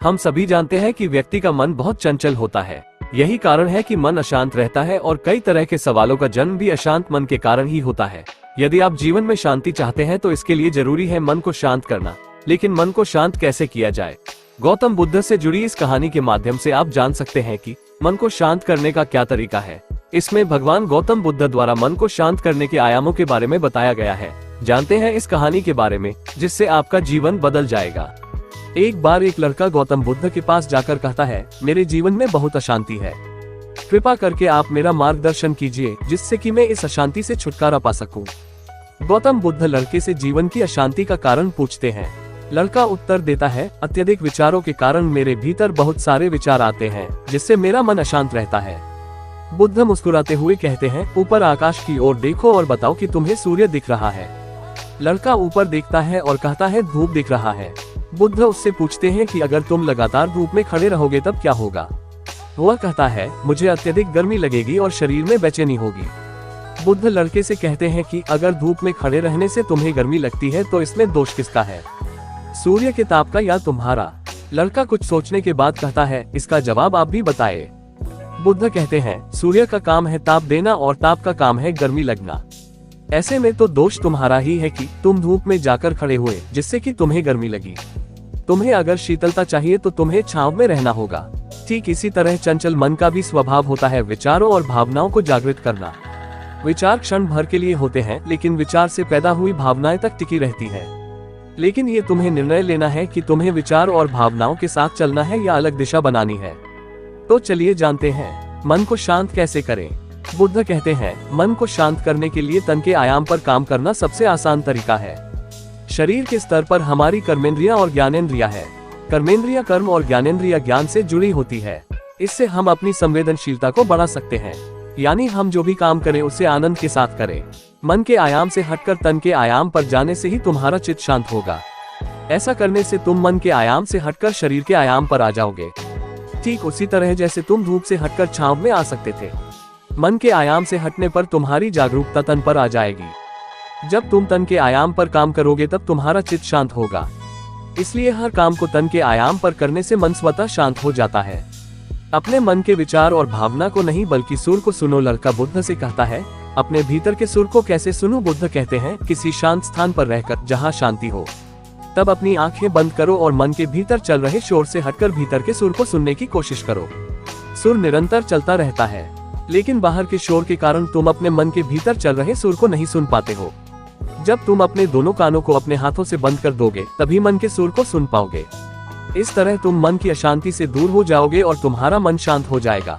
हम सभी जानते हैं कि व्यक्ति का मन बहुत चंचल होता है। यही कारण है कि मन अशांत रहता है और कई तरह के सवालों का जन्म भी अशांत मन के कारण ही होता है। यदि आप जीवन में शांति चाहते हैं तो इसके लिए जरूरी है मन को शांत करना। लेकिन मन को शांत कैसे किया जाए? गौतम बुद्ध से जुड़ी इस कहानी के माध्यम से आप जान सकते हैं कि मन को शांत करने का क्या तरीका है। इसमें भगवान गौतम बुद्ध द्वारा मन को शांत करने के आयामों के बारे में बताया गया है। जानते हैं इस कहानी के बारे में, जिससे आपका जीवन बदल जाएगा। एक बार एक लड़का गौतम बुद्ध के पास जाकर कहता है, मेरे जीवन में बहुत अशांति है, कृपा करके आप मेरा मार्गदर्शन कीजिए जिससे कि मैं इस अशांति से छुटकारा पा सकूं। गौतम बुद्ध लड़के से जीवन की अशांति का कारण पूछते हैं। लड़का उत्तर देता है, अत्यधिक विचारों के कारण मेरे भीतर बहुत सारे विचार आते हैं जिससे मेरा मन अशांत रहता है। बुद्ध मुस्कुराते हुए कहते हैं, ऊपर आकाश की ओर देखो और बताओ कि तुम्हें सूर्य दिख रहा है। लड़का ऊपर देखता है और कहता है, धूप दिख रहा है। बुद्ध उससे पूछते हैं कि अगर तुम लगातार धूप में खड़े रहोगे तब क्या होगा? वह कहता है, मुझे अत्यधिक गर्मी लगेगी और शरीर में बेचैनी होगी। बुद्ध लड़के से कहते हैं कि अगर धूप में खड़े रहने से तुम्हें गर्मी लगती है तो इसमें दोष किसका है, सूर्य के ताप का या तुम्हारा? लड़का कुछ सोचने के बाद कहता है, इसका जवाब आप भी बताए। बुद्ध कहते हैं, सूर्य का काम है ताप देना और ताप का काम है गर्मी लगना। ऐसे में तो दोष तुम्हारा ही है कि तुम धूप में जाकर खड़े हुए जिससे कि तुम्हें गर्मी लगी। तुम्हें अगर शीतलता चाहिए तो तुम्हें छांव में रहना होगा। ठीक इसी तरह चंचल मन का भी स्वभाव होता है विचारों और भावनाओं को जागृत करना। विचार क्षण भर के लिए होते हैं, लेकिन विचार से पैदा हुई भावनाएं तक टिकी रहती है। लेकिन ये तुम्हें निर्णय लेना है कि तुम्हें विचार और भावनाओं के साथ चलना है या अलग दिशा बनानी है। तो चलिए जानते हैं मन को शांत कैसे करें। बुद्ध कहते हैं, मन को शांत करने के लिए तन के आयाम पर काम करना सबसे आसान तरीका है। शरीर के स्तर पर हमारी कर्मेंद्रियां और ज्ञानेंद्रियां है। कर्मेंद्रियां कर्म और ज्ञानेंद्रियां ज्ञान से जुड़ी होती है। इससे हम अपनी संवेदनशीलता को बढ़ा सकते हैं, यानी हम जो भी काम करें उसे आनंद के साथ करें। मन के आयाम से हटकर तन के आयाम पर जाने से ही तुम्हारा चित्त शांत होगा। ऐसा करने से तुम मन के आयाम से हटकर शरीर के आयाम पर आ जाओगे। ठीक उसी तरह जैसे तुम धूप से हटकर छांव में आ सकते थे। मन के आयाम से हटने पर तुम्हारी जागरूकता तन पर आ जाएगी। जब तुम तन के आयाम पर काम करोगे तब तुम्हारा चित्त शांत होगा। इसलिए हर काम को तन के आयाम पर करने से मन स्वतः शांत हो जाता है। अपने मन के विचार और भावना को नहीं बल्कि सुर को सुनो, लड़का बुद्ध से कहता है। अपने भीतर के सुर को कैसे सुनो? बुद्ध कहते हैं, किसी शांत स्थान पर रहकर जहाँ शांति हो। तब अपनी आंखें बंद करो और मन के भीतर चल रहे शोर से हटकर भीतर के सुर को सुनने की कोशिश करो। सुर निरंतर चलता रहता है, लेकिन बाहर के शोर के कारण तुम अपने मन के भीतर चल रहे सुर को नहीं सुन पाते हो। जब तुम अपने दोनों कानों को अपने हाथों से बंद कर दोगे तभी मन के सुर को सुन पाओगे। इस तरह तुम मन की अशांति से दूर हो जाओगे और तुम्हारा मन शांत हो जाएगा।